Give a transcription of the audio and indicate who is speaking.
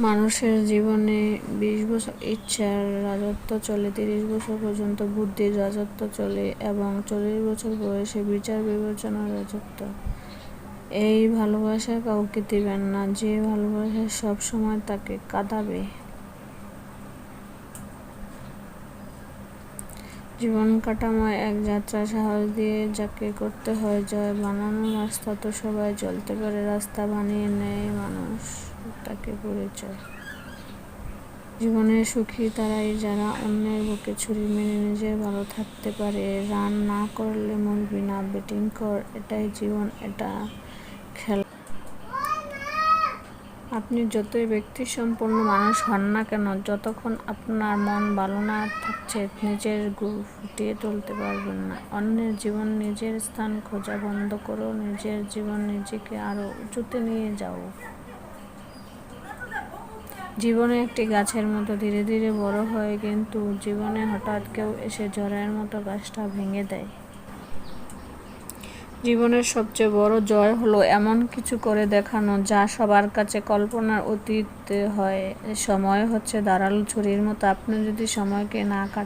Speaker 1: মানুষের জীবনে 20 বছর ইচ্ছার রাজত্ব চলে, 30 বছর পর্যন্ত বুদ্ধির রাজত্ব চলে এবং 40 বছর বয়সে বিচার বিবেচনার রাজত্ব। এই ভালোবাসা কাউকে দিবেন না যে ভালোবাসা সব সময় তাকে কাঁদাবে। জীবন কাটাময় এক যাত্রা, সাহস দিয়ে যাকে করতে হয় জয়। বানানো রাস্তা তো সবাই চলতে পারে, রাস্তা বানিয়ে নেয় মানুষ, তাকে পরিচয়। জীবনে সুখী তারাই যারা অন্যের বুকে ছুরি মেরে নিজের ভালো থাকতে পারে। রান না করলে মরবি না, ব্যাটিং কর, এটাই জীবন, এটা খেলা। আপনি যতই ব্যক্তিসম্পন্ন মানুষ হন না কেন, যতক্ষণ আপনার মন ভালো না থাকছে নিজের গুণ ফুটিয়ে তুলতে পারবেন না। অন্যের জীবন নিজের স্থান খোঁজা বন্ধ করো, নিজের জীবন নিজেকে আরো উঁচুতে নিয়ে যাও। জীবনে একটি গাছের মতো ধীরে ধীরে বড় হয়, কিন্তু জীবনে হঠাৎ কেউ এসে ঝড়ের মতো গাছটা ভেঙে দেয়। জীবনের সবচেয়ে বড় জয় হলো এমন কিছু করে দেখানো যা সবার কাছে কল্পনার অতীত হয়। সময় হচ্ছে ধারালো ছুরির মতো, আপনি যদি সময়কে না কাটেন